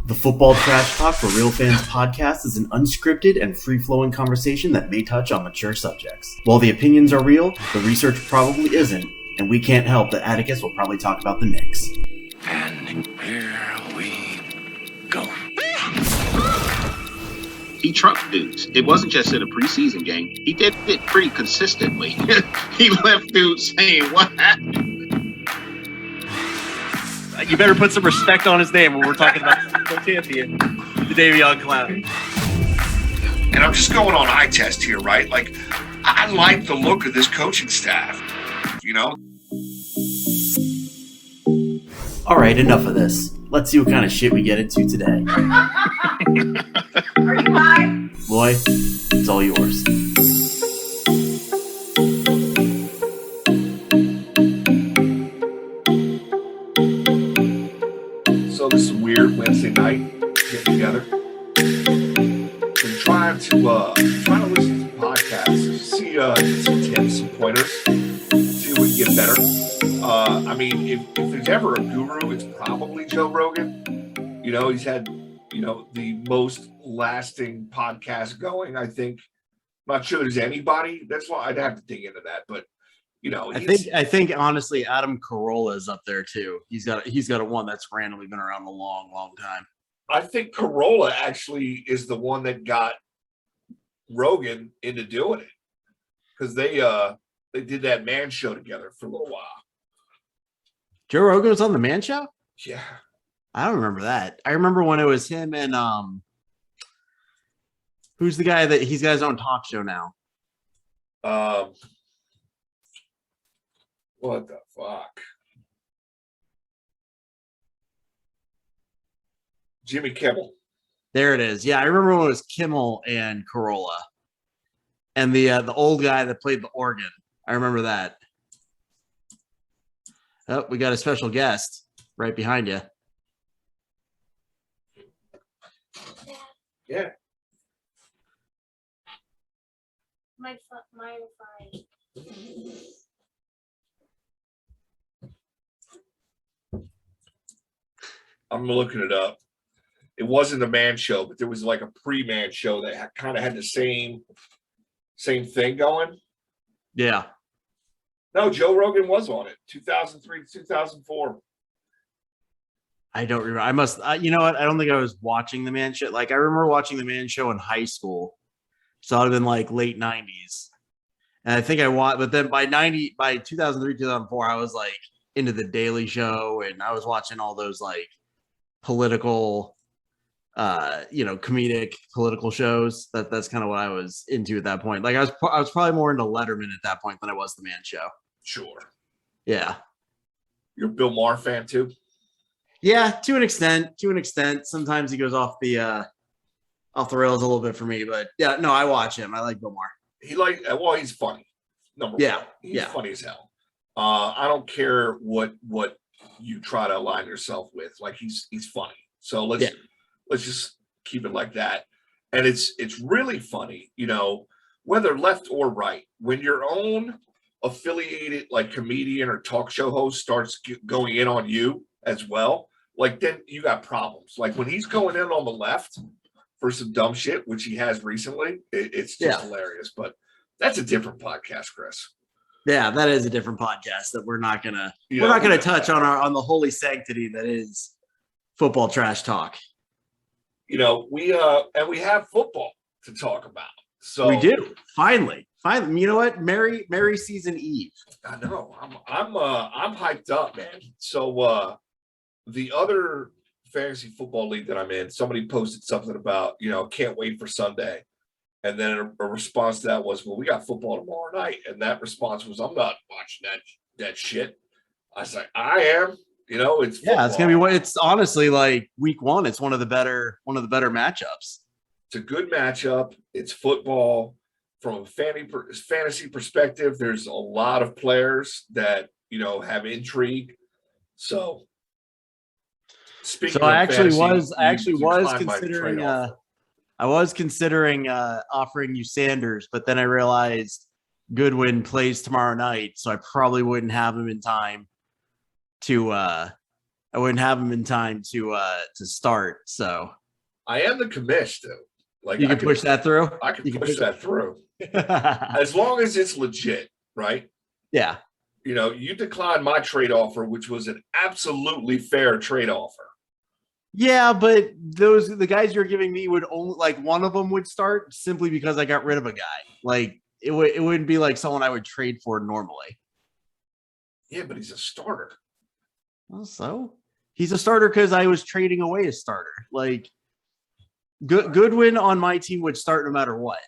The Football Trash Talk for Real Fans podcast is an unscripted and free-flowing conversation that may touch on mature subjects. While the opinions are real, the research probably isn't, and we can't help that Atticus will probably talk about the Knicks. And here we go. He trucked dudes. It wasn't just in a preseason game. He did it pretty consistently. He left dudes saying, "What happened?" You better put some respect on his name when we're talking about the champion, the Davion Clowney. And I'm just going on eye test here, right? Like, I like the look of this coaching staff, you know? All right, enough of this. Let's see what kind of shit we get into today. Are you high? Loy, it's all yours. So this is a weird Wednesday night, getting together. Been trying to listen to podcasts, see some tips, some pointers, see if we can get better. I mean, if there's ever a guru, it's probably Joe Rogan. You know, he's had, the most lasting podcast going, I think. I'm not sure there's anybody. That's why I'd have to dig into that. But, I think honestly, Adam Carolla is up there too. He's got a one that's randomly been around a long, long time. I think Carolla actually is the one that got Rogan into doing it, because they did that Man Show together for a little while. Joe Rogan was on the Man Show? Yeah. I don't remember that. I remember when it was him and who's the guy that he's got his own talk show now? What the fuck? Jimmy Kimmel. There it is. Yeah, I remember when it was Kimmel and Carolla. And the old guy that played the organ. I remember that. Oh, we got a special guest right behind you. Yeah. My fine. I'm looking it up. It wasn't a Man Show, but there was like a pre-Man Show that kind of had the same thing going. Yeah. No, Joe Rogan was on it. 2003, 2004. I don't remember. I must. You know what? I don't think I was watching the Man Show. Like I remember watching the Man Show in high school, so I'd have been like late '90s. And I think I watched, but then by 2003, 2004, I was like into the Daily Show, and I was watching all those like political, comedic political shows. That's kind of what I was into at that point. Like I was probably more into Letterman at that point than I was the Man Show. Sure. Yeah. You're a Bill Maher fan too? Yeah, to an extent. Sometimes he goes off the rails a little bit for me, but yeah, no, I watch him. I like Bill Maher. He's funny. Number one. He's funny as hell. I don't care what you try to align yourself with. Like he's funny. So let's just keep it like that. And it's really funny, whether left or right, when your own affiliated like comedian or talk show host starts going in on you as well, like then you got problems. Like when he's going in on the left for some dumb shit, which he has recently, it's just hilarious. But that's a different podcast, Chris. Yeah, that is a different podcast that we're not gonna touch on the holy sanctity that is football trash talk. We have football to talk about. So we do finally. You know what? Merry season eve. I know. I'm hyped up, man. So the other fantasy football league that I'm in, somebody posted something about can't wait for Sunday. And then a response to that was, well, we got football tomorrow night. And that response was, I'm not watching that shit. I was like, I am. It's football. Yeah, it's gonna be. It's honestly like week one. It's one of the better matchups. It's a good matchup. It's football. From a fantasy perspective, there's a lot of players that have intrigue. So, I was considering offering you Sanders, but then I realized Goodwin plays tomorrow night, so I probably wouldn't have him in time to I wouldn't have him in time to start. So I am the commish, though. Like you can push that through. I can push that through as long as it's legit, right? Yeah. You declined my trade offer, which was an absolutely fair trade offer. Yeah, but the guys you're giving me would only one of them would start simply because I got rid of a guy. Like it wouldn't be like someone I would trade for normally. Yeah, but he's a starter. Well, so he's a starter because I was trading away a starter. Like Goodwin on my team would start no matter what.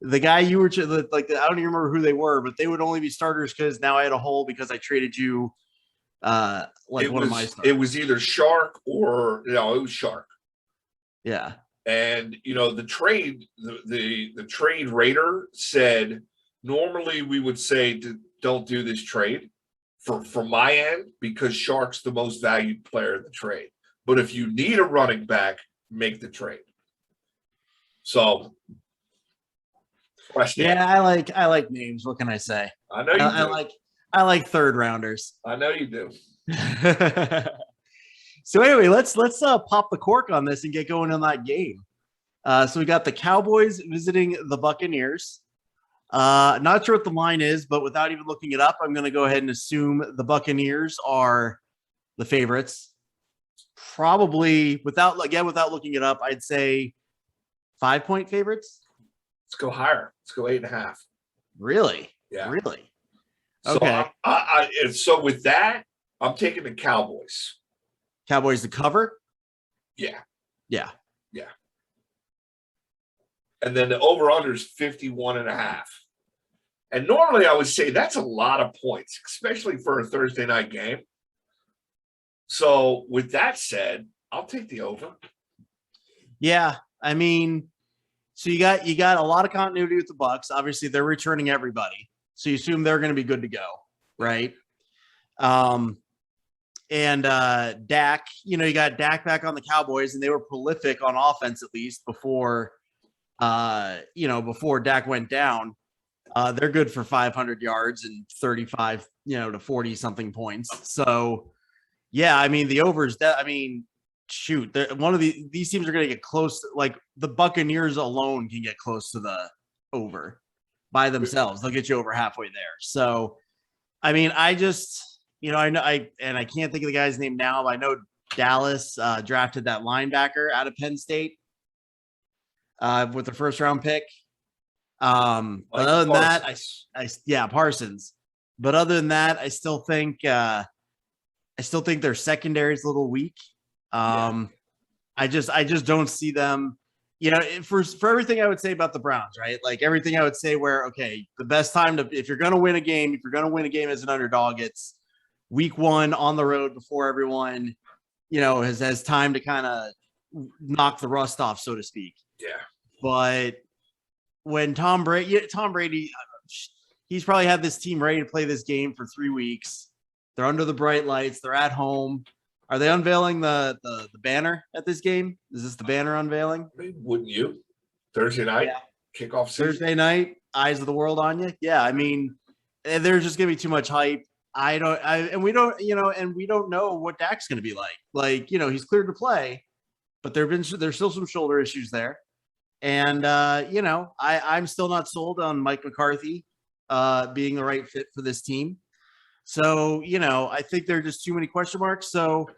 The guy you were I don't even remember who they were, but they would only be starters because now I had a hole because I traded you. Of my starters. It was either Shark or it was Shark. Yeah, and the trade the trade raider said normally we would say don't do this trade from my end because Shark's the most valued player in the trade. But if you need a running back, make the trade. So. Yeah, I like names. What can I say? I know you do. I like third rounders. I know you do. So anyway, let's pop the cork on this and get going on that game. So we got the Cowboys visiting the Buccaneers. Not sure what the line is, but without even looking it up, I'm going to go ahead and assume the Buccaneers are the favorites. Probably without looking it up, I'd say 5-point favorites. Let's go higher. Let's go 8.5. Really? Yeah. Really? Okay. So with that, I'm taking the Cowboys. Cowboys to cover? Yeah. Yeah. Yeah. And then the over-under is 51.5. And normally I would say that's a lot of points, especially for a Thursday night game. So with that said, I'll take the over. Yeah. I mean, so you got a lot of continuity with the Bucs. Obviously, they're returning everybody, so you assume they're going to be good to go, right? And Dak, you got Dak back on the Cowboys, and they were prolific on offense at least before Dak went down. They're good for 500 yards and 35, to 40 something points. So, yeah, I mean the overs. Shoot, one of these teams are going to get close. Like the Buccaneers alone can get close to the over by themselves. They'll get you over halfway there. So, I mean, I just, I know I can't think of the guy's name now, but I know Dallas drafted that linebacker out of Penn State with the first round pick. But other than that, Parsons. But other than that, I still think their secondary is a little weak. I just don't see them, for everything I would say about the Browns, right? Like everything I would say where, okay, the best time if you're going to win a game as an underdog, it's week 1 on the road before everyone, has time to kind of knock the rust off, so to speak. Yeah. But when Tom Brady, he's probably had this team ready to play this game for 3 weeks. They're under the bright lights. They're at home. Are they unveiling the banner at this game? Is this the banner unveiling? I mean, wouldn't you? Thursday night, kickoff season. Thursday night, eyes of the world on you. Yeah, I mean, there's just gonna be too much hype. We don't know what Dak's gonna be like. Like, he's cleared to play, but there's still some shoulder issues there. And I'm still not sold on Mike McCarthy being the right fit for this team. So, I think there are just too many question marks. So,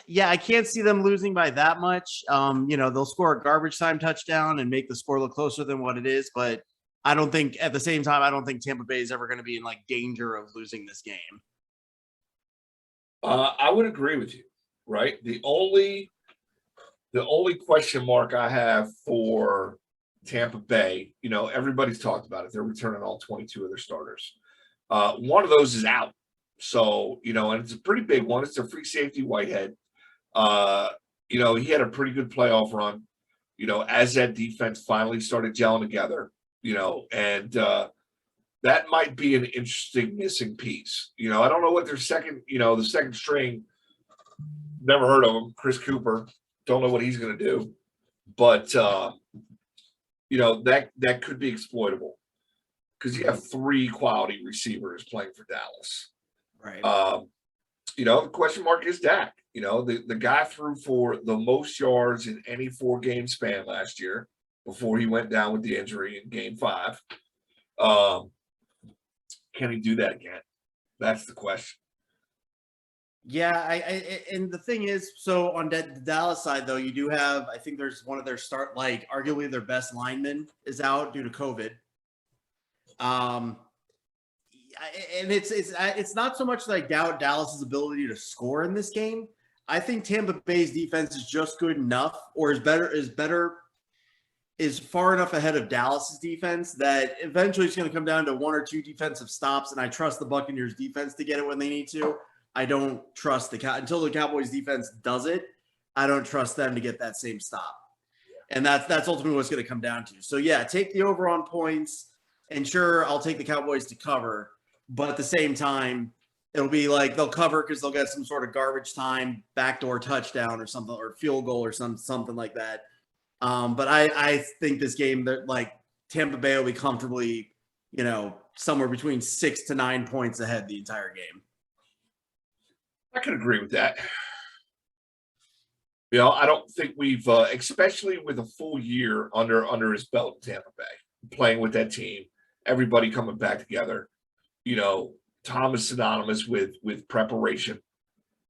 yeah, I can't see them losing by that much. They'll score a garbage time touchdown and make the score look closer than what it is. But I don't think Tampa Bay is ever going to be in danger of losing this game. I would agree with you, right? The only question mark I have for Tampa Bay, everybody's talked about it. They're returning all 22 of their starters. One of those is out. So, and it's a pretty big one. It's a free safety Whitehead. He had a pretty good playoff run, as that defense finally started gelling together, and that might be an interesting missing piece. I don't know what their second, the second string, never heard of him, Chris Cooper. Don't know what he's going to do, but, that could be exploitable. Because you have 3 quality receivers playing for Dallas. Right. The question mark is Dak. The guy threw for the most yards in any 4-game span last year before he went down with the injury in Game 5. Can he do that again? That's the question. Yeah, and the thing is, so on the Dallas side, though, you do have, I think there's one of their arguably their best lineman is out due to COVID. And it's not so much that I doubt Dallas's ability to score in this game. I think Tampa Bay's defense is just good enough, or is far enough ahead of Dallas's defense that eventually it's going to come down to 1 or 2 defensive stops. And I trust the Buccaneers defense to get it when they need to. I don't trust until the Cowboys defense does it. I don't trust them to get that same stop. And that's ultimately what it's going to come down to. So yeah, take the over on points, and sure, I'll take the Cowboys to cover. But at the same time, it'll be like they'll cover because they'll get some sort of garbage time, backdoor touchdown or something, or field goal or something like that. But I think this game, that like Tampa Bay will be comfortably, somewhere between 6 to 9 points ahead the entire game. I can agree with that. I don't think we've, especially with a full year under his belt in Tampa Bay, playing with that team, everybody coming back together. Tom is synonymous with preparation.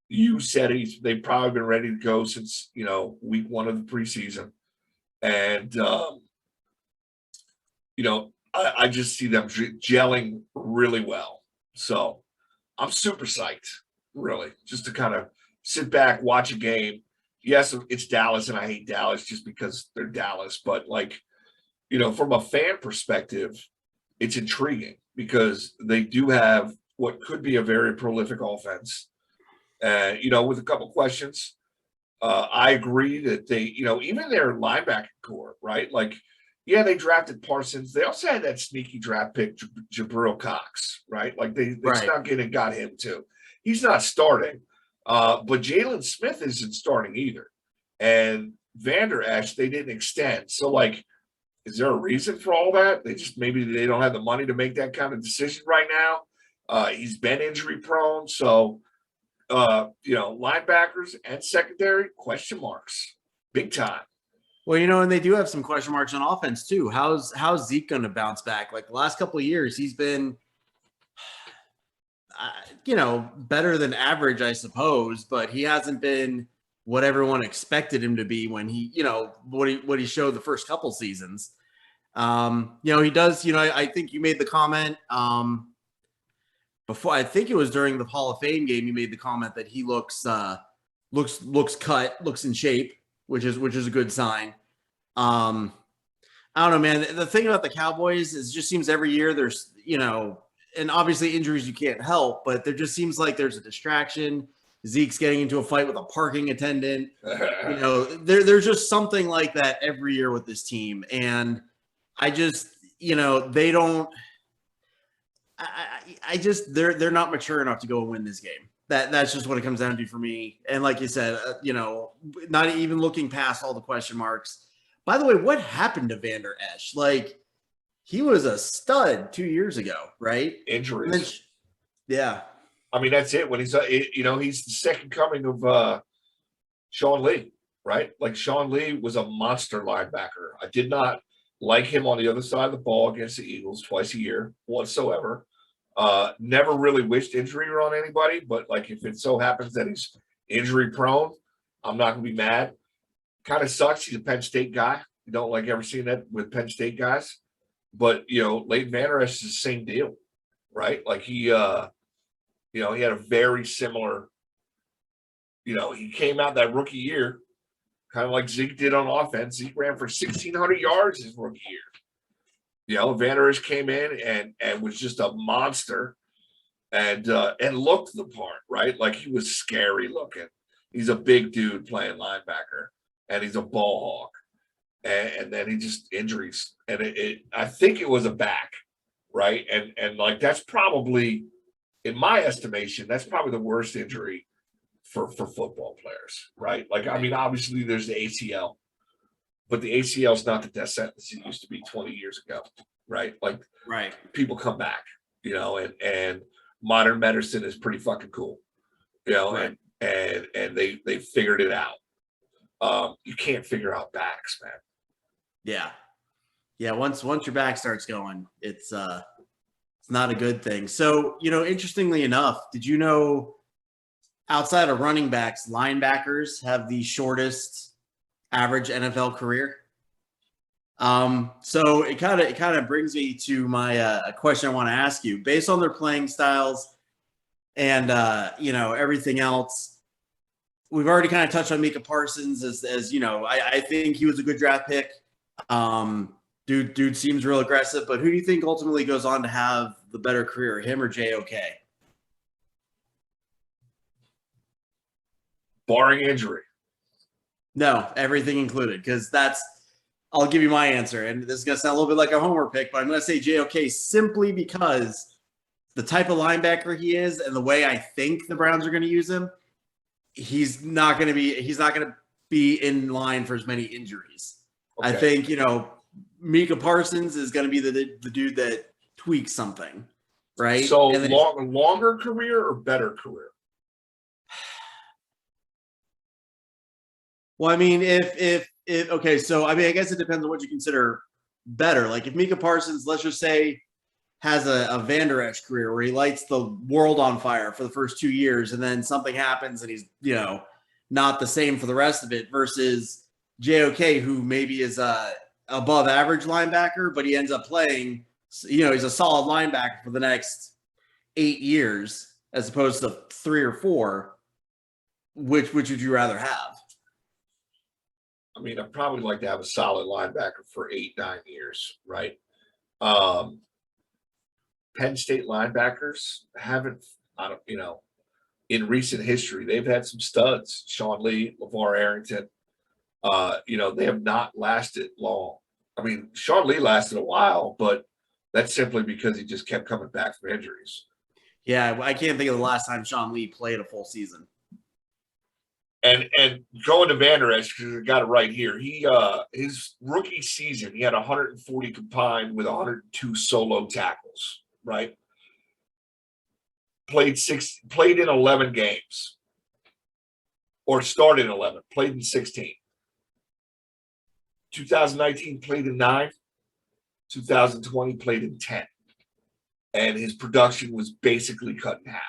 You said they've probably been ready to go since, week 1 of the preseason. And, I just see them gelling really well. So I'm super psyched, really, just to kind of sit back, watch a game. Yes, it's Dallas, and I hate Dallas just because they're Dallas. But, from a fan perspective, it's intriguing because they do have what could be a very prolific offense. And, with a couple questions, I agree that they, even their linebacker core, right? They drafted Parsons. They also had that sneaky draft pick, Jabril Cox, right? They snuck in and got him too. He's not starting, but Jalen Smith isn't starting either. And Vander Esch, they didn't extend. So, is there a reason for all that? Maybe they don't have the money to make that kind of decision right now. He's been injury prone. So, linebackers and secondary, question marks, big time. Well, and they do have some question marks on offense too. How's Zeke going to bounce back? The last couple of years, he's been, better than average, I suppose, but he hasn't been what everyone expected him to be when he, what he showed the first couple seasons. He does, I think you made the comment before, I think it was during the Hall of Fame game, you made the comment that he looks cut, looks in shape, which is a good sign. I don't know, man. The thing about the Cowboys is it just seems every year there's, and obviously injuries you can't help, but there just seems like there's a distraction. Zeke's getting into a fight with a parking attendant. There's just something like that every year with this team. And I just, they don't, they're not mature enough to go and win this game. That's just what it comes down to for me. And like you said, not even looking past all the question marks. By the way, what happened to Vander Esch? He was a stud 2 years ago, right? Injuries. Yeah. I mean, that's it. When he's the second coming of Sean Lee, right? Sean Lee was a monster linebacker. I did not like him on the other side of the ball against the Eagles twice a year whatsoever. Never really wished injury on anybody, but if it so happens that he's injury prone, I'm not gonna be mad. Kind of sucks. He's a Penn State guy. You don't ever seeing that with Penn State guys. But Leighton Vander Esch is the same deal, right? He had a very similar, he came out that rookie year, kind of like Zeke did on offense. Zeke ran for 1,600 yards his rookie year. Vander Esch came in and was just a monster and looked the part, right? He was scary looking. He's a big dude playing linebacker, and he's a ball hawk. And then he just injuries. And I think it was a back, right? And that's probably, in my estimation, that's probably the worst injury for football players, right? Obviously there's the ACL, but the ACL is not the death sentence it used to be 20 years ago, right? Right. People come back, and modern medicine is pretty fucking cool. Right. and they figured it out. You can't figure out backs, man. Yeah. Once your back starts going, it's not a good thing. So, interestingly enough, did you know outside of running backs, linebackers have the shortest average NFL career? So it kind of brings me to my a question I want to ask you. Based on their playing styles and everything else, we've already kind of touched on Micah Parsons as I think he was a good draft pick. Dude seems real aggressive, but who do you think ultimately goes on to have the better career, him or JOK? Barring injury. No, everything included, because I'll give you my answer. And this is going to sound a little bit like a homer pick, but I'm going to say JOK simply because the type of linebacker he is and the way I think the Browns are going to use him, he's not going to be in line for as many injuries. Okay. I think, Micah Parsons is going to be the dude that tweaks something, right? So longer career or better career? Well, I mean, okay, so I guess it depends on what you consider better. Like if Micah Parsons, let's just say, has a Van Der Esch career where he lights the world on fire for the first 2 years, and then something happens and he's not the same for the rest of it, versus JOK, who maybe is above average linebacker, but he ends up playing, he's a solid linebacker for the next 8 years as opposed to 3 or 4. Which would you rather have? I mean, I'd probably like to have a solid linebacker for 8-9 years, right? Penn State linebackers haven't, in recent history, they've had some studs. Sean Lee, LeVar Arrington, they have not lasted long. I mean, Sean Lee lasted a while, but that's simply because he just kept coming back from injuries. Yeah, I can't think of the last time Sean Lee played a full season. And going to Van Der Esch, because I got it right here. He his rookie season, he had 140 combined with 102 solo tackles, right? Played in 11 games. Or started in 11, played in 16. 2019 played in 9. 2020 played in 10. And his production was basically cut in half.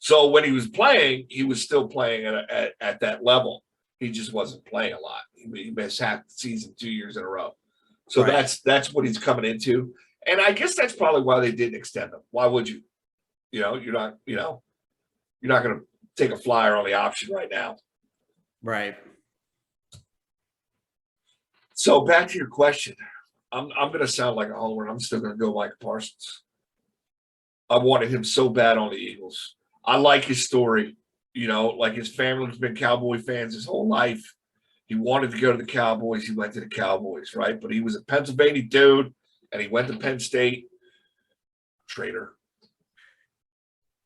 So when he was playing, he was still playing at that level. He just wasn't playing a lot. He missed half the season 2 years in a row. So right. That's what he's coming into. And I guess that's probably why they didn't extend him. Why would you? You're not going to take a flyer on the option right now. Right. So back to your question. I'm going to sound like a homer. I'm still going to go Micah Parsons. I wanted him so bad on the Eagles. I like his story. Like his family's been Cowboy fans his whole life. He wanted to go to the Cowboys. He went to the Cowboys, right? But he was a Pennsylvania dude, and he went to Penn State. Traitor.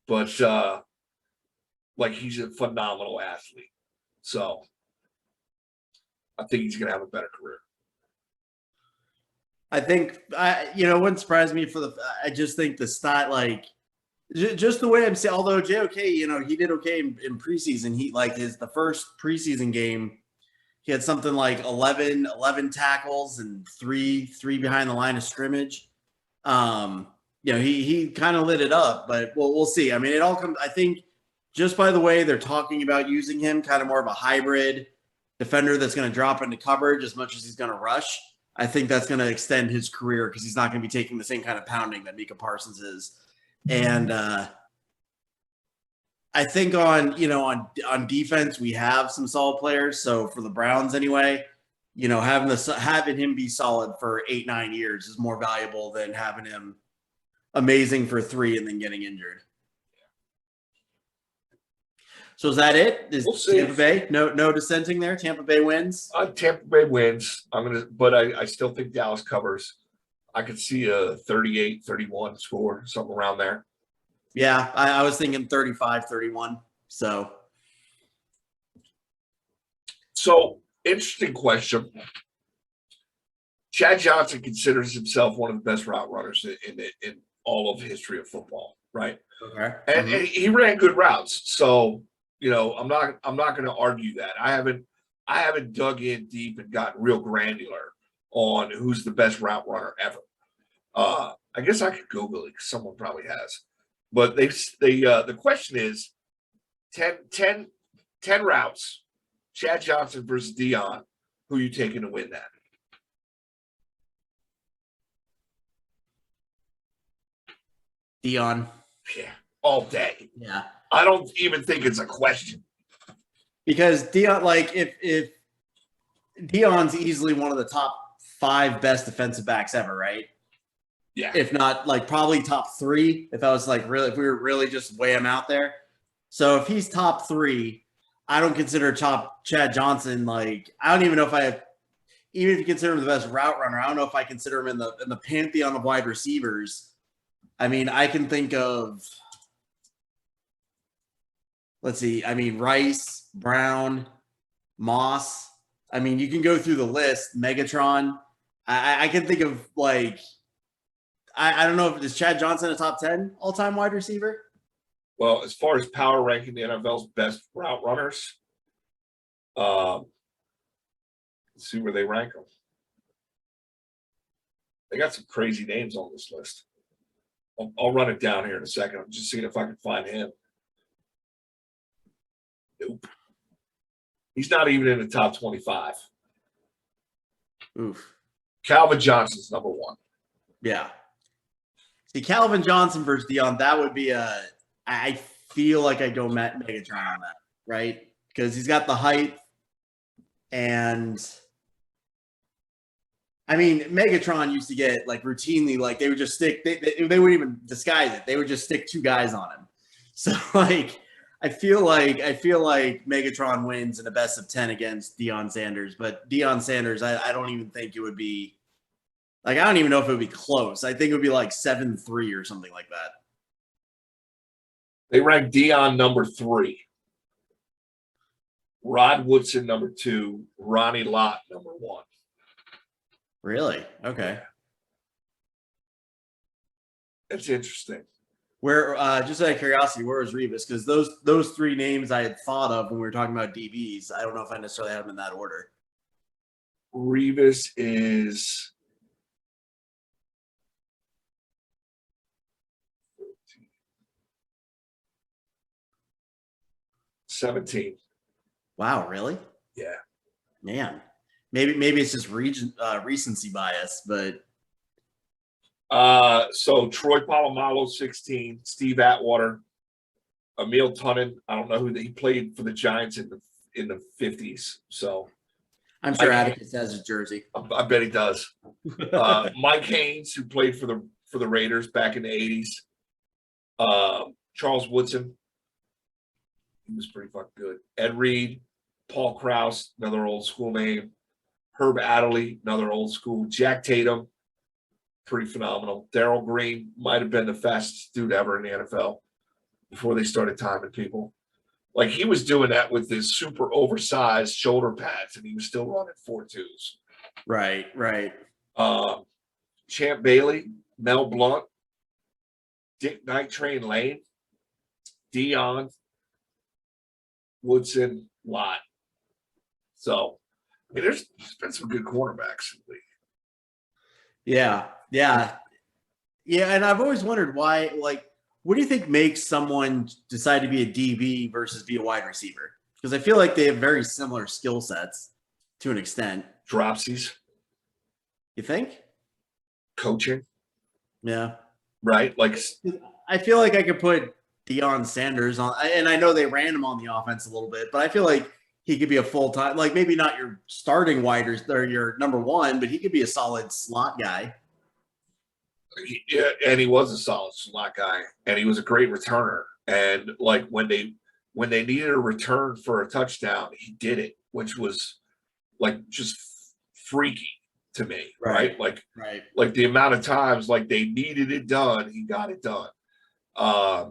But, he's a phenomenal athlete. So I think he's going to have a better career. I think, it wouldn't surprise me I just think the style, just the way I'm saying, although JOK, he did okay in preseason. He the first preseason game, he had something like 11 tackles and three behind the line of scrimmage. He kind of lit it up, but we'll see. I mean, it all comes, I think, just by the way they're talking about using him, kind of more of a hybrid defender that's going to drop into coverage as much as he's going to rush. I think that's going to extend his career because he's not going to be taking the same kind of pounding that Micah Parsons is. And I think on defense, we have some solid players. So for the Browns anyway, having him be solid for 8-9 years is more valuable than having him amazing for 3 and then getting injured. So is that it? Is Tampa Bay no dissenting there? Tampa Bay wins. Tampa Bay wins. But I still think Dallas covers. I could see a 38-31 score, something around there. Yeah, I was thinking 35-31. So interesting question. Chad Johnson considers himself one of the best route runners in all of history of football, right? Okay. And he ran good routes. So, I'm not going to argue that. I haven't dug in deep and gotten real granular on who's the best route runner ever. I guess I could Google it because someone probably has. But the question is 10 routes, Chad Johnson versus Deion. Who you taking to win that? Deion. Yeah, all day. Yeah. I don't even think it's a question. Because Deion, like, if Deion's easily one of the top 5 best defensive backs ever, right? Yeah. If not, like, probably top 3. If I was like really, if we were really just weigh him out there. So if he's top 3, I don't consider Chad Johnson. Like, I don't even know if even if you consider him the best route runner, I don't know if I consider him in the pantheon of wide receivers. I mean, I can think of, let's see. I mean, Rice, Brown, Moss. I mean, you can go through the list. Megatron. I can think of, like, I don't know if is Chad Johnson a top 10 all-time wide receiver? Well, as far as power ranking the NFL's best route runners, let's see where they rank them. They got some crazy names on this list. I'll run it down here in a second. I'm just seeing if I can find him. Nope. He's not even in the top 25. Oof. Calvin Johnson's number 1. Yeah. See, Calvin Johnson versus Deion, that would be I feel like I go Megatron on that, right? Because he's got the height, and I mean, Megatron used to get, like, routinely, like, they would just stick, they wouldn't even disguise it. They would just stick 2 guys on him. So, like, I feel like Megatron wins in a best of 10 against Deion Sanders, but Deion Sanders, I don't even think it would be, like, I don't even know if it would be close. I think it would be like 7-3 or something like that. They rank Deion number 3. Rod Woodson number 2. Ronnie Lott number 1. Really? Okay. That's interesting. Where, just out of curiosity, where was Revis? Because those 3 names I had thought of when we were talking about DBs, I don't know if I necessarily had them in that order. Revis is 17. Wow, really? Yeah. Man. Maybe it's just recency bias, but so Troy Polamalu 16, Steve Atwater, Emil Tunnon. I don't know he played for the Giants in the 50s. So I'm sure Atticus has his jersey. I bet he does. Mike Haynes, who played for the Raiders back in the 80s. Charles Woodson. He was pretty fucking good. Ed Reed, Paul Krause, another old school name. Herb Adderley, another old school. Jack Tatum, pretty phenomenal. Darryl Green might have been the fastest dude ever in the NFL before they started timing people. Like, he was doing that with his super oversized shoulder pads, and he was still running 4.2s. Right. Champ Bailey, Mel Blount, Dick Night Train Lane, Deion, Woodson, Lott. So, I mean, there's been some good cornerbacks in the league. Yeah. And I've always wondered why, like, what do you think makes someone decide to be a DB versus be a wide receiver? Because I feel like they have very similar skill sets to an extent. Dropsies. You think? Coaching. Yeah. Right? Like, I feel like I could put Deion Sanders on, and I know they ran him on the offense a little bit, but I feel like he could be a full-time, like, maybe not your starting wide or your number 1, but he could be a solid slot guy. Yeah, and he was a solid slot guy, and he was a great returner. And, like, when they needed a return for a touchdown, he did it, which was, like, just freaky to me, right? Like the amount of times, like, they needed it done, he got it done. I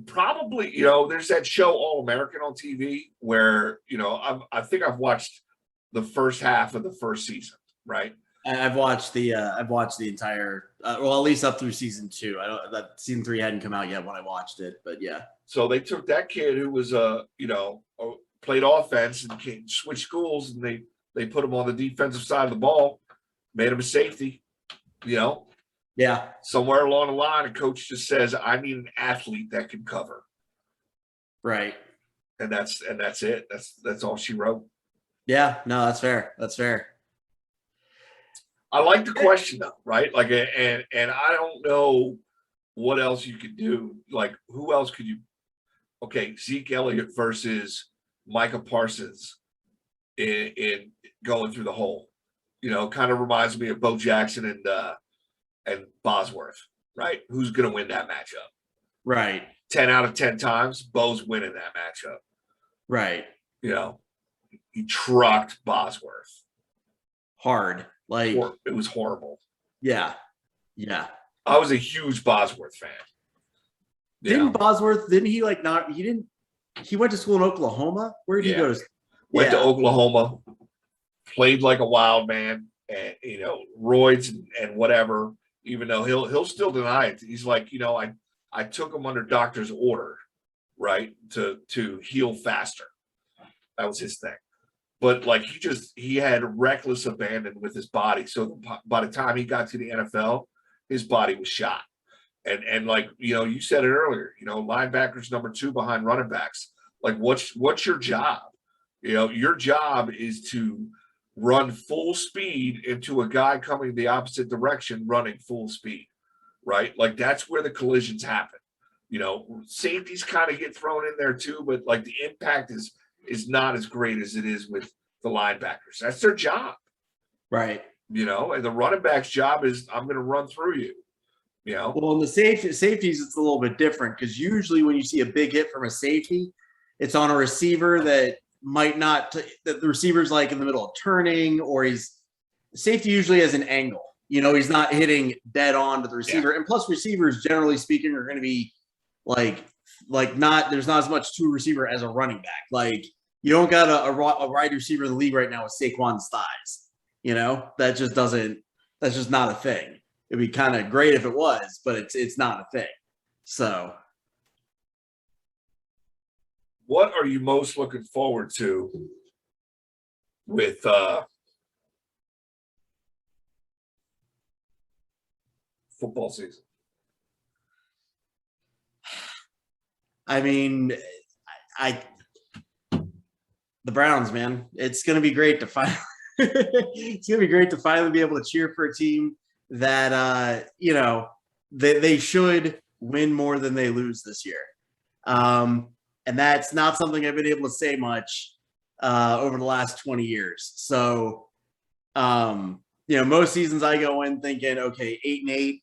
probably, there's that show All American on TV where, I think I've watched the first half of the first season, right? I've watched the entire well, at least up through season 2. I don't that season 3 hadn't come out yet when I watched it, but yeah. So they took that kid who was played offense and switched schools, and they put him on the defensive side of the ball, made him a safety. Yeah. Somewhere along the line, a coach just says, "I need an athlete that can cover." Right. And that's it. That's all she wrote. Yeah. No, that's fair. That's fair. I like the question though, right? Like, and I don't know what else you could do. Like, who else could you? Okay, Zeke Elliott versus Micah Parsons in going through the hole. Kind of reminds me of Bo Jackson and Bosworth, right? Who's going to win that matchup? Right. 10 out of 10 times, Bo's winning that matchup. Right. He trucked Bosworth. Hard. Like, it was horrible. Yeah. Yeah. I was a huge Bosworth fan. Bosworth, he went to school in Oklahoma? Where did he go to? Went to Oklahoma, played like a wild man, and roids and whatever, even though he'll still deny it. He's like, I took him under doctor's order, right, to heal faster. That was his thing. But like he had reckless abandon with his body. So by the time he got to the NFL, his body was shot. And like, you said it earlier, linebackers number 2 behind running backs. Like, what's your job? Your job is to run full speed into a guy coming the opposite direction, running full speed, right? Like, that's where the collisions happen. Safeties kind of get thrown in there too, but like the impact is not as great as it is with the linebackers. That's their job. Right. And the running back's job is, I'm going to run through you. Well, in the safeties, it's a little bit different because usually when you see a big hit from a safety, it's on a receiver that might not, that the receiver's like in the middle of turning, or safety usually has an angle. He's not hitting dead on to the receiver. Yeah. And plus, receivers, generally speaking, are going to be like there's not as much to a receiver as a running back. Like, you don't got a wide receiver in the league right now with Saquon's thighs. That's just not a thing. It'd be kind of great if it was, but it's not a thing. So, what are you most looking forward to with football season? I mean, the Browns, man. It's gonna be great to finally. It's gonna be great to finally be able to cheer for a team that they should win more than they lose this year, and that's not something I've been able to say much over the last 20 years. So, most seasons I go in thinking, okay, 8-8,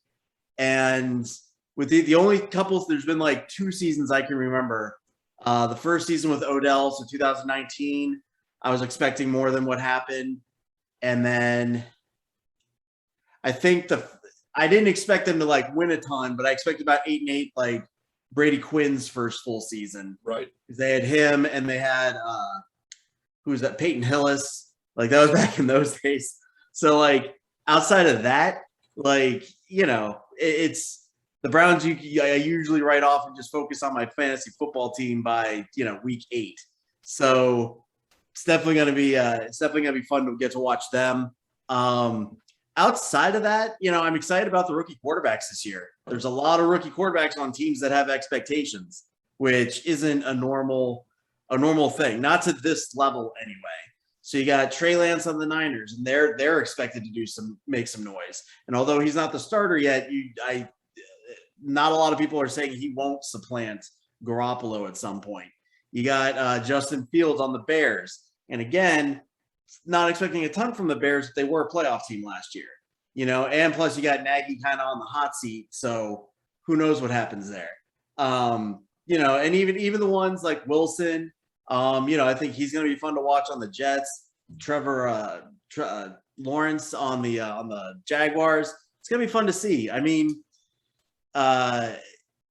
and with the only couples, there's been like 2 seasons I can remember. The first season with Odell, so 2019, I was expecting more than what happened, and then I think I didn't expect them to like win a ton, but I expected about 8-8, like Brady Quinn's first full season. Right. They had him, and they had who was that? Peyton Hillis. Like, that was back in those days. So like, outside of that, like, it's the Browns. I usually write off and just focus on my fantasy football team by week 8. So it's definitely gonna be fun to get to watch them. Outside of that, I'm excited about the rookie quarterbacks this year. There's a lot of rookie quarterbacks on teams that have expectations, which isn't a normal thing, not to this level anyway. So you got Trey Lance on the Niners, and they're expected to make some noise. And although he's not the starter yet, not a lot of people are saying he won't supplant Garoppolo at some point. You got Justin Fields on the Bears, and again, not expecting a ton from the Bears, but they were a playoff team last year, and plus you got Nagy kind of on the hot seat. So who knows what happens there? And even the ones like Wilson, I think he's going to be fun to watch on the Jets. Trevor Lawrence on the Jaguars. It's going to be fun to see. I mean,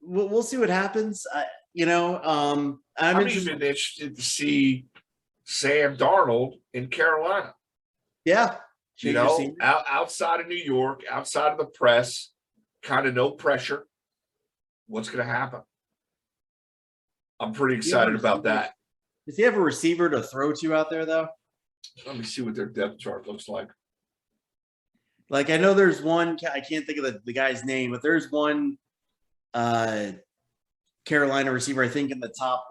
we'll see what happens. I'm even interested to see Sam Darnold in Carolina. Yeah. outside of New York, outside of the press, kind of no pressure. What's going to happen? I'm pretty excited about that. Does he have a receiver to throw to out there, though? Let me see what their depth chart looks like. Like, I know there's one, I can't think of the guy's name, but there's one Carolina receiver, I think, in the top,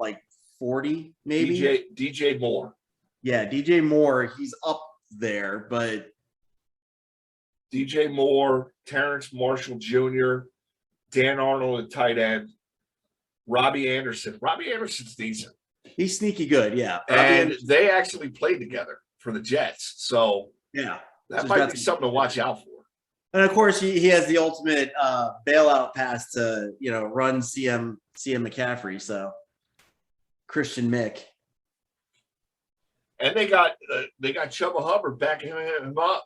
40, maybe. DJ Moore. Yeah, DJ Moore, he's up there, but. DJ Moore, Terrence Marshall Jr., Dan Arnold at tight end, Robbie Anderson. Robbie Anderson's decent. He's sneaky good, yeah. And they actually played together for the Jets. So yeah, that might be something to watch out for. And of course, he has the ultimate bailout pass to run CM McCaffrey. So Christian Mick. And they got Chuba Hubbard backing him up.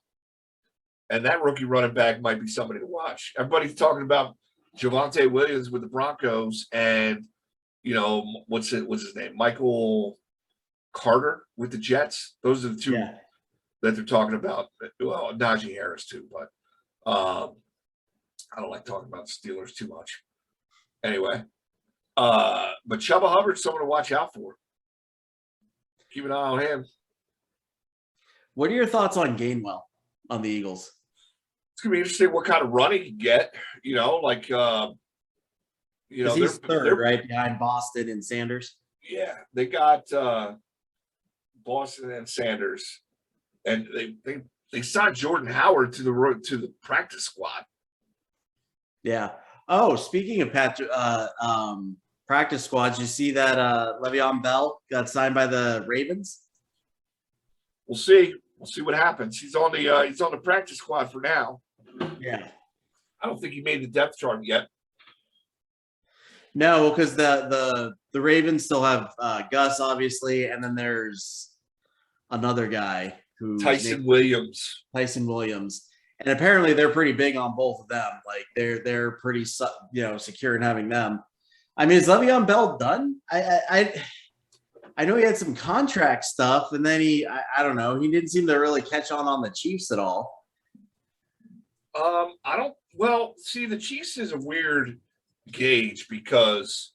And that rookie running back might be somebody to watch. Everybody's talking about Javonte Williams with the Broncos and, what's his name? Michael Carter with the Jets. Those are the two that they're talking about. Well, Najee Harris too, but I don't like talking about the Steelers too much. Anyway, but Chuba Hubbard's someone to watch out for. Keep an eye on him. What are your thoughts on Gainwell on the Eagles? It's gonna be interesting what kind of run he can get. He's third, right behind Boston and Sanders. Yeah, they got Boston and Sanders, and they signed Jordan Howard to the practice squad. Yeah. Oh, speaking of practice squads, you see that Le'Veon Bell got signed by the Ravens? We'll see. We'll see what happens. He's on the practice squad for now. Yeah. I don't think he made the depth chart yet. No, because the Ravens still have Gus, obviously, and then there's another guy who Tyson Williams. And apparently they're pretty big on both of them. Like they're pretty secure in having them. I mean, is Le'Veon Bell done? I know he had some contract stuff, and then I don't know. He didn't seem to really catch on the Chiefs at all. The Chiefs is a weird gauge because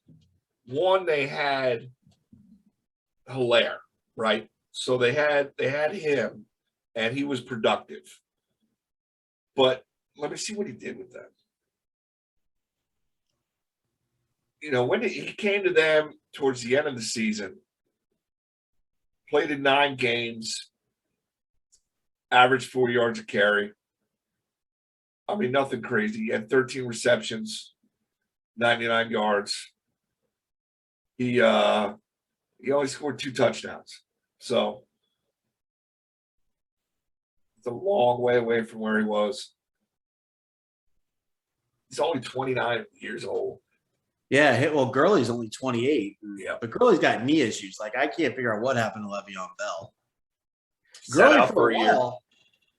one, they had Hilaire, right? So they had him, and he was productive. But let me see what he did with them. When he came to them towards the end of the season, played in 9 games, averaged 4 yards a carry. I mean, nothing crazy. He had 13 receptions, 99 yards. He only scored 2 touchdowns. So it's a long way away from where he was. He's only 29 years old. Yeah, well, Gurley's only 28. Yeah. But Gurley's got knee issues. Like, I can't figure out what happened to Le'Veon Bell.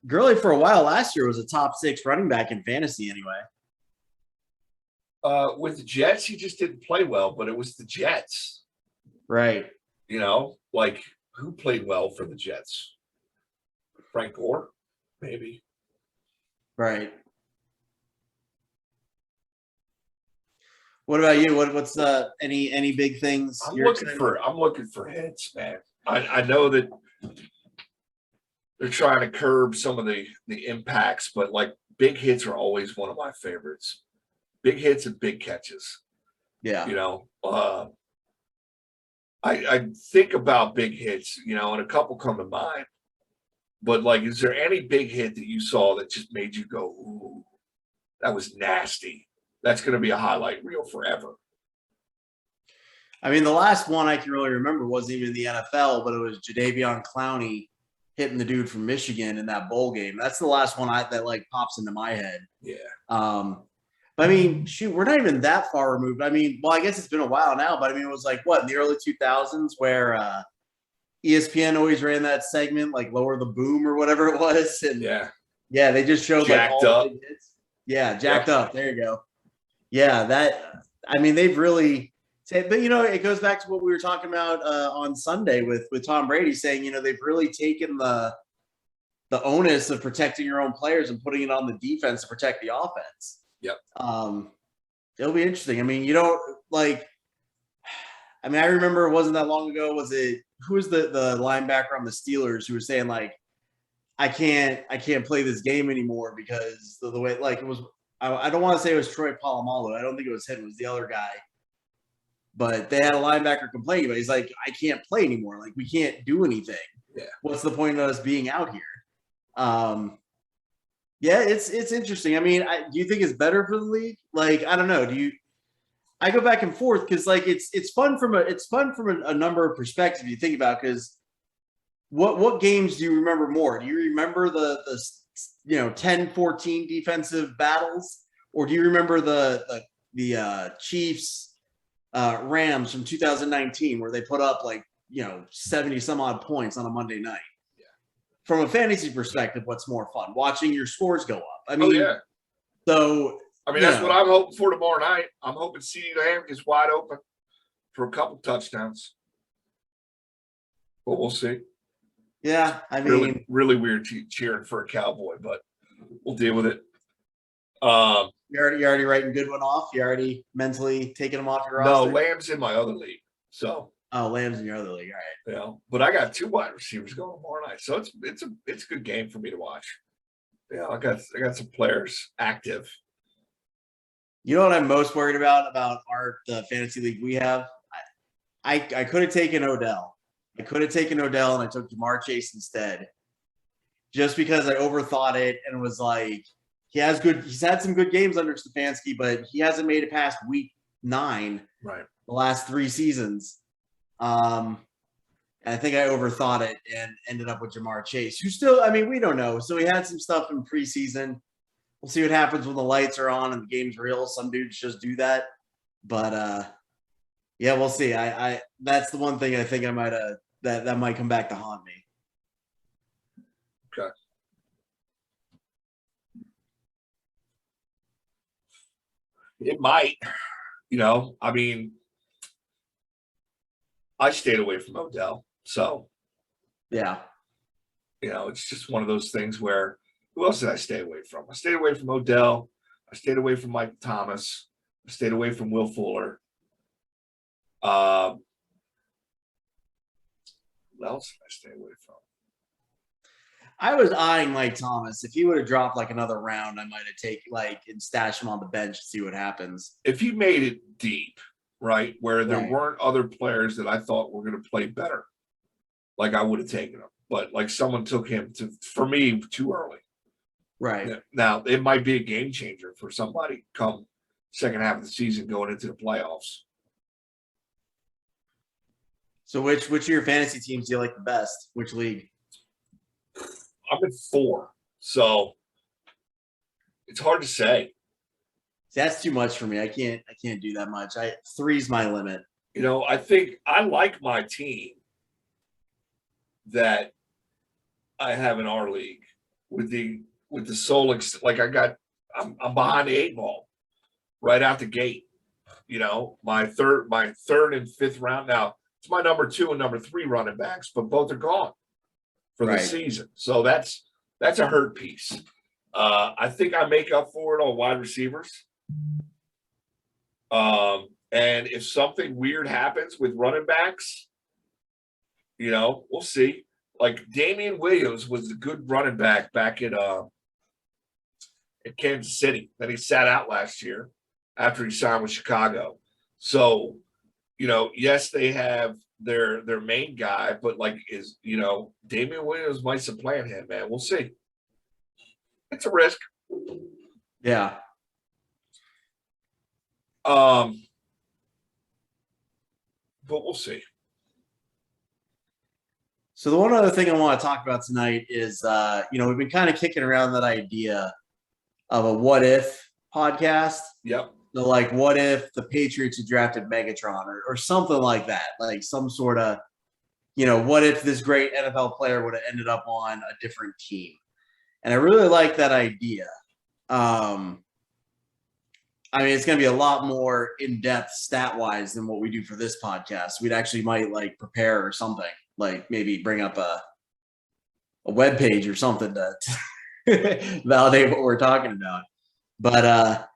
Gurley for a while last year was a top 6 running back in fantasy anyway. With the Jets, he just didn't play well, but it was the Jets. Right. Who played well for the Jets? Frank Gore? Maybe. Right. What about you? What's any big things? I'm looking for hits, man. I know that they're trying to curb some of the impacts, but big hits are always one of my favorites. Big hits and big catches. Yeah. I think about big hits, and a couple come to mind. But is there any big hit that you saw that just made you go, ooh, that was nasty? That's going to be a highlight reel forever. I mean, the last one I can really remember wasn't even in the NFL, but it was Jadeveon Clowney hitting the dude from Michigan in that bowl game. That's the last one that pops into my head. Yeah. But I mean, shoot, we're not even that far removed. I mean, well, I guess it's been a while now, but I mean, it was in the early 2000s where ESPN always ran that segment, Lower the Boom or whatever it was. And yeah, they just showed Jacked Up. Hits. Yeah, Jacked Up. There you go. Yeah, they've really said, but it goes back to what we were talking about on Sunday with Tom Brady saying, they've really taken the the onus of protecting your own players and putting it on the defense to protect the offense. Yep. It'll be interesting. I mean, you don't like. I mean, I remember it wasn't that long ago. Was it who was the linebacker on the Steelers who was saying like, I can't play this game anymore because the way like it was. I don't want to say it was Troy Polamalu. I don't think it was him. It was the other guy. But they had a linebacker complaining, but he's like, I can't play anymore. Like, we can't do anything. Yeah. What's the point of us being out here? Yeah, it's interesting. I mean, do you think it's better for the league? Like, I don't know. I go back and forth because like it's fun from a number of perspectives you think about because what games do you remember more? Do you remember the 10-14 defensive battles, or do you remember the Chiefs Rams from 2019 where they put up 70 some odd points on a Monday night? Yeah. From a fantasy perspective, what's more fun? Watching your scores go up. I mean, yeah. So that's what I'm hoping for tomorrow night. I'm hoping CeeDee Lamb gets wide open for a couple touchdowns. But we'll see. Yeah, I mean, really weird cheering for a Cowboy, but we'll deal with it. You're already writing good one off. You already mentally taking them off your roster. No, Lamb's in my other league. So Lamb's in your other league. All right. But I got 2 wide receivers going tomorrow night, so it's a good game for me to watch. Yeah, I got some players active. You know what I'm most worried about the fantasy league we have? I could have taken Odell. And I took Jamar Chase instead. Just because I overthought it and was like, he's had some good games under Stefanski, but he hasn't made it past week 9. Right. The last 3 seasons. And I think I overthought it and ended up with Jamar Chase, who still, I mean, we don't know. So he had some stuff in preseason. We'll see what happens when the lights are on and the game's real. Some dudes just do that. But yeah, we'll see. I that's the one thing I think I might that might come back to haunt me. Okay. It might, I mean, I stayed away from Odell. So, yeah. It's just one of those things where who else did I stay away from? I stayed away from Odell. I stayed away from Mike Thomas. I stayed away from Will Fuller. What else did I stay away from? I was eyeing Mike Thomas. If he would have dropped another round, I might have taken and stashed him on the bench to see what happens. If he made it deep, right, where there weren't other players that I thought were going to play better, I would have taken him. But someone took him for me too early. Right. Yeah. Now it might be a game changer for somebody come second half of the season going into the playoffs. So which of your fantasy teams do you like the best? Which league? I'm at 4, so it's hard to say. That's too much for me. I can't do that much. 3's my limit. I think I like my team that I have in our league with the sole I'm behind the 8 ball right out the gate. My third and 5th round now. It's my number 2 and number 3 running backs, but both are gone for the season. So that's a hurt piece. I think I make up for it on wide receivers. And if something weird happens with running backs, we'll see. Damian Williams was a good running back back at Kansas City. Then he sat out last year after he signed with Chicago. So, yes, they have their main guy, but Damian Williams might supplant him, man. We'll see. It's a risk. Yeah. But we'll see. So the one other thing I want to talk about tonight is, we've been kind of kicking around that idea of a what if podcast. Yep. So what if the Patriots had drafted Megatron or something like that? Some sort of, what if this great NFL player would have ended up on a different team? And I really like that idea. It's going to be a lot more in-depth stat-wise than what we do for this podcast. We'd actually might prepare or something, maybe bring up a web page or something to validate what we're talking about. But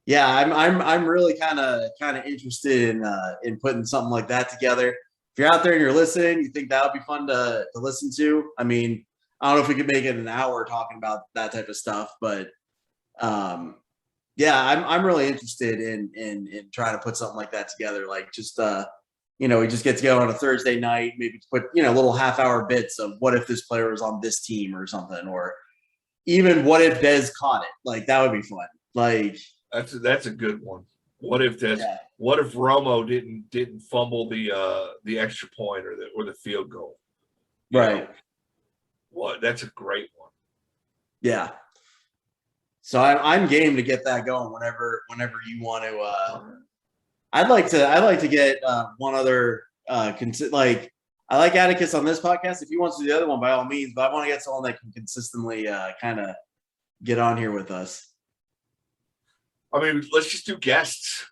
yeah, I'm really kind of interested in putting something like that together. If you're out there and you're listening, you think that would be fun to listen to? I mean, I don't know if we could make it an hour talking about that type of stuff, but yeah, I'm really interested in trying to put something like that together. Like just we just get together on a Thursday night, maybe put little half-hour bits of what if this player was on this team or something, or even what if Dez caught it. Like that would be fun. Like that's a good one. What if What if Romo didn't fumble the extra point or the field goal? Right. What? That's a great one. Yeah. So I'm game to get that going whenever you want to. I'd like to get one other like I like Atticus on this podcast. If he wants to do the other one, by all means. But I want to get someone that can consistently kind of get on here with us. I mean, let's just do guests.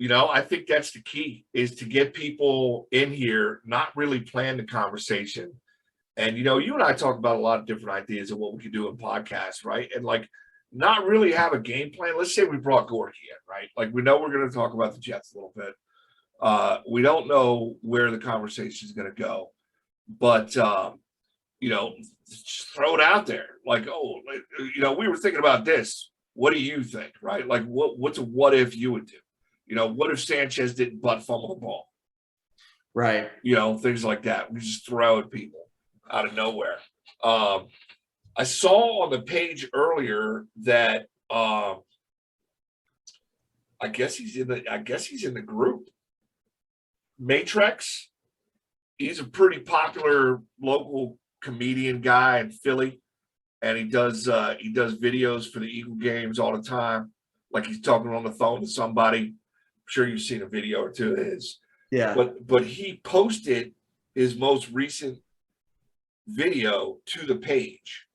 I think that's the key, is to get people in here, not really plan the conversation. And, you and I talk about a lot of different ideas of what we could do in podcasts, right? And like, not really have a game plan. Let's say we brought Gorky in, right? Like, we know we're going to talk about the Jets a little bit. We don't know where the conversation is going to go, but, just throw it out there. Like, we were thinking about this. What do you think, right? Like, what's a what if you would do? What if Sanchez didn't butt fumble the ball? Right. Things like that. We just throw at people out of nowhere. I saw on the page earlier that I guess he's in the group. Matrix. He's a pretty popular local comedian guy in Philly, and he does videos for the Eagle games all the time. Like he's talking on the phone to somebody. I'm sure you've seen a video or two of his. Yeah. But he posted his most recent video to the page.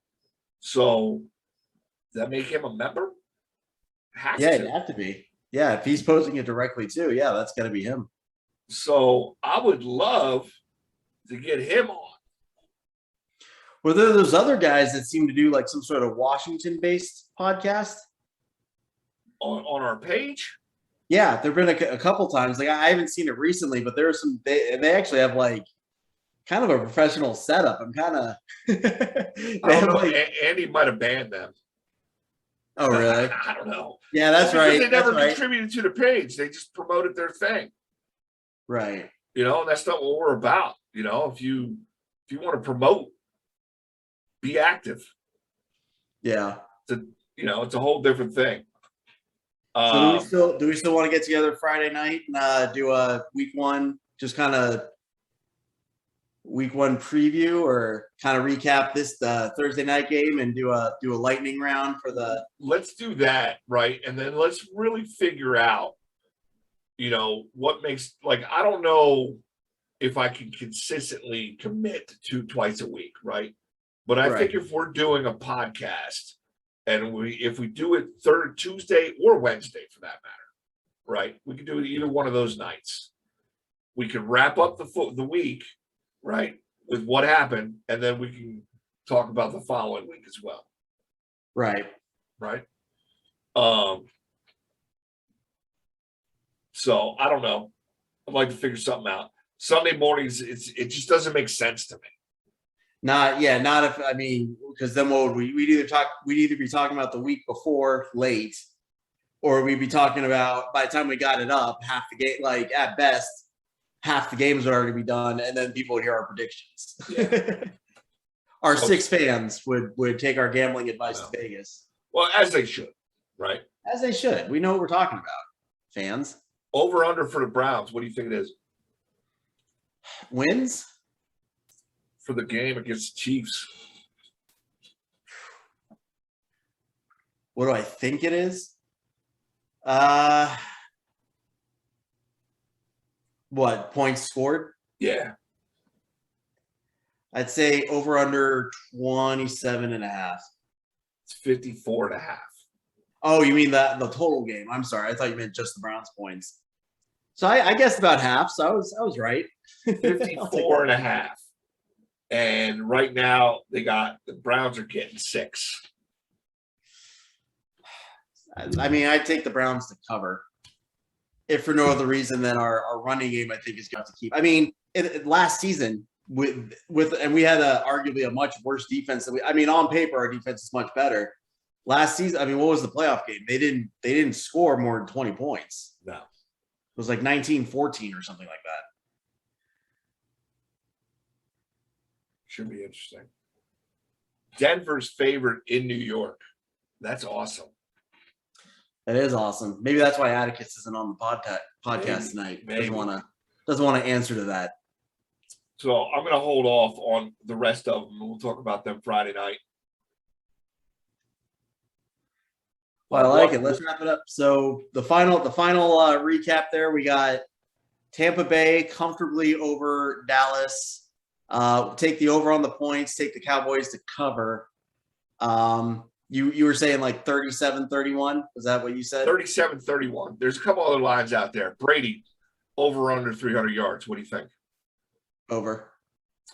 So does that make him a member? It'd have to be. Yeah, if he's posting it directly too, yeah, that's got to be him. So I would love to get him on. Were there those other guys that seem to do like some sort of Washington-based podcast on our page? Yeah, there've been a couple times. Like I haven't seen it recently, but there are some. They actually have like kind of a professional setup. I'm kind of. I don't know. Andy might have banned them. Oh really? I don't know. Yeah, that's right. They never contributed to the page. They just promoted their thing. Right. That's not what we're about. If you want to promote, be active. Yeah. It's a whole different thing. So do we still want to get together Friday night and do a week one, just kind of week one preview, or kind of recap this Thursday night game and do a lightning round for the. Let's do that, right? And then let's really figure out, what makes, like, I don't know if I can consistently commit to twice a week, right? But I think if we're doing a podcast, and if we do it third Tuesday or Wednesday for that matter, right? We can do it either one of those nights. We can wrap up the week, right, with what happened, and then we can talk about the following week as well. Right. Right. So I don't know. I'd like to figure something out. Sunday mornings, it just doesn't make sense to me. Not if, I mean, because then what would we'd either be talking about the week before late, or we'd be talking about, by the time we got it up, half the game, like at best, half the games would already be done, and then people would hear our predictions. Yeah. Our 6 fans would take our gambling advice to Vegas. Well, as they should, right? As they should. We know what we're talking about, fans. Over under for the Browns. What do you think it is? Wins? For the game against the Chiefs. What do I think it is? What, points scored? Yeah. I'd say over under 27.5. It's 54.5. Oh, you mean the total game? I'm sorry. I thought you meant just the Browns points. So I guessed about half. So I was right. 54.5. And right now, the Browns are getting 6. I mean, I'd take the Browns to cover, if for no other reason than our running game, I think, is going to keep. I mean, last season and we had arguably a much worse defense than on paper, our defense is much better. Last season, I mean, what was the playoff game? They didn't score more than 20 points. No. It was like 19-14 or something like that. Should be interesting. Denver's favorite in New York. That's awesome. That is awesome. Maybe that's why Atticus isn't on the podcast tonight. Doesn't want to answer to that. So I'm going to hold off on the rest of them. We'll talk about them Friday night. Well, I like it. Let's wrap it up. So the final recap there, we got Tampa Bay comfortably over Dallas. Take the over on the points, take the Cowboys to cover. You were saying like 37-31. Was that what you said? 37-31. There's a couple other lines out there. Brady, over under 300 yards. What do you think? Over.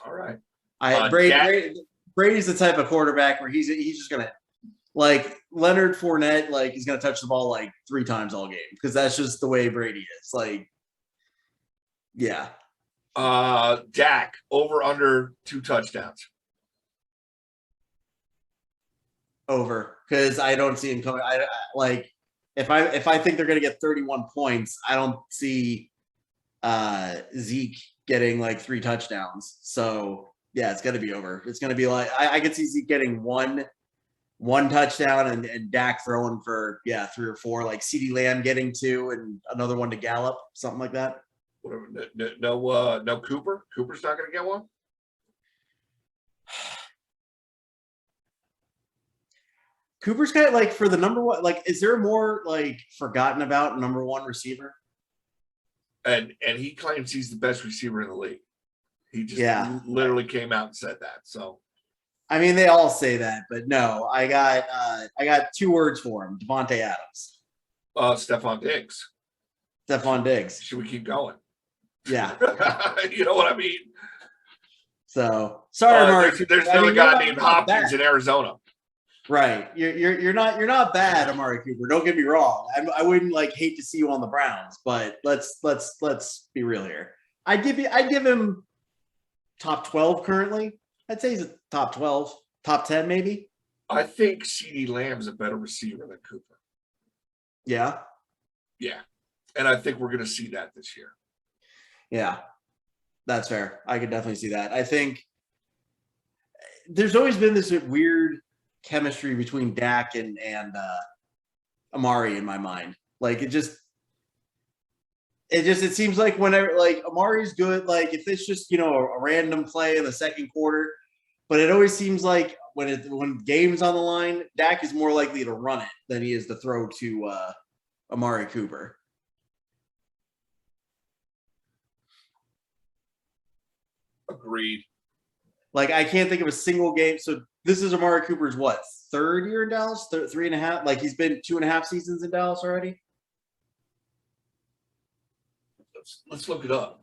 All right. Brady's the type of quarterback where he's just going to, like Leonard Fournette, like he's going to touch the ball like 3 times all game because that's just the way Brady is. Like, yeah. Dak, over under 2 touchdowns. Over, because I don't see him coming. I like if I think they're going to get 31 points, I don't see Zeke getting like 3 touchdowns. So yeah, it's going to be over. It's going to be like I could see Zeke getting one touchdown and Dak throwing for 3 or 4, like CeeDee Lamb getting 2 and another one to Gallup, something like that. Whatever. No Cooper. Cooper's not going to get one. Cooper's got like for the number one. Like, is there a more like forgotten about number 1 receiver? And he claims he's the best receiver in the league. He just literally came out and said that. So, I mean, they all say that, but no, I got 2 words for him: Devontae Adams. Stephon Diggs. Stephon Diggs. Should we keep going? Yeah. You know what I mean? So sorry, Mark. There's another guy named Hopkins in Arizona. Right. You're not bad, Amari Cooper. Don't get me wrong. I wouldn't like hate to see you on the Browns, but let's be real here. I'd give him top 12 currently. I'd say he's a top 12, top 10 maybe. I think CeeDee Lamb's a better receiver than Cooper. Yeah. Yeah. And I think we're going to see that this year. Yeah. That's fair. I could definitely see that. I think there's always been this weird chemistry between Dak and Amari in my mind. Like it seems like whenever like Amari's good, like if it's just a random play in the second quarter, but it always seems like when game's on the line, Dak is more likely to run it than he is to throw to Amari Cooper. Agreed. Like I can't think of a single game. So this is Amari Cooper's what, 3rd year in Dallas? 3.5? Like he's been 2.5 seasons in Dallas already? Let's look it up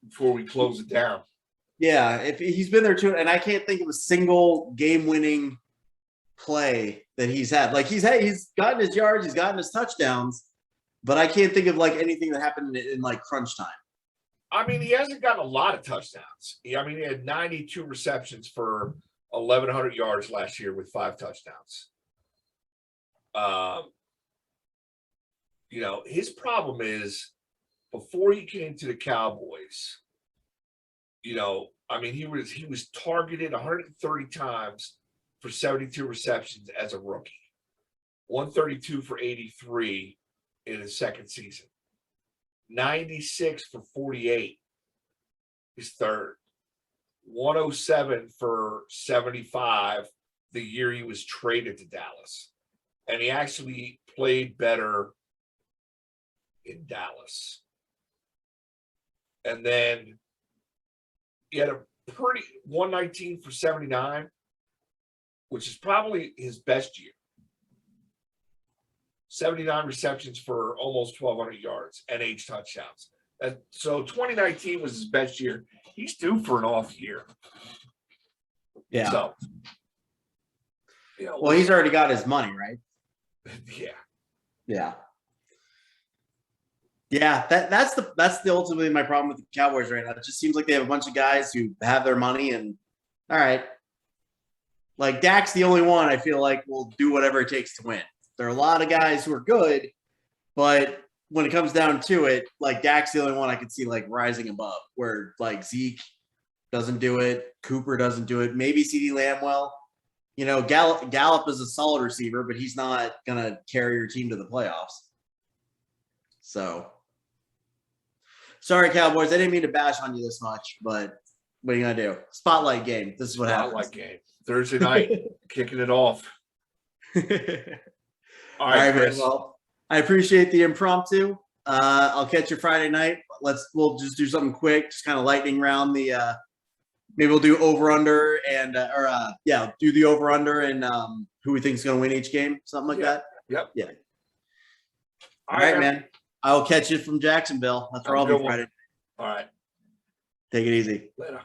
before we close it down. Yeah, if he's been there 2, and I can't think of a single game-winning play that he's had. Like he's gotten his yards, he's gotten his touchdowns, but I can't think of like anything that happened in like crunch time. I mean, he hasn't gotten a lot of touchdowns. He had 92 receptions for 1,100 yards last year with 5 touchdowns. His problem is before he came to the Cowboys, he was targeted 130 times for 72 receptions as a rookie, 132 for 83 in his second season, 96 for 48 his third, 107 for 75 the year he was traded to Dallas. And he actually played better in Dallas. And then he had a pretty 119 for 79, which is probably his best year. 79 receptions for almost 1,200 yards and 8 touchdowns. And so 2019 was his best year. He's due for an off year. Yeah. So, well, he's already got his money, right? Yeah. Yeah. Yeah, that's the ultimately my problem with the Cowboys right now. It just seems like they have a bunch of guys who have their money and all right. Like Dak's the only one I feel like will do whatever it takes to win. There are a lot of guys who are good, but when it comes down to it, like Dak's the only one I could see like rising above where like Zeke doesn't do it, Cooper doesn't do it, maybe CeeDee Lamb will. You know, Gallup is a solid receiver, but he's not gonna carry your team to the playoffs. So sorry, Cowboys. I didn't mean to bash on you this much, but what are you gonna do? Spotlight game. This is what happens. Spotlight game. Thursday night, kicking it off. All right, Chris. man. Well, I appreciate the impromptu. I'll catch you Friday night. We'll just do something quick, just kind of lightning round the. Maybe we'll do over under and do the over under and who we think is going to win each game, something like that. Yep. Yeah. All right, man. I'll catch you from Jacksonville. That's where I'll be Friday. All right. Take it easy. Later.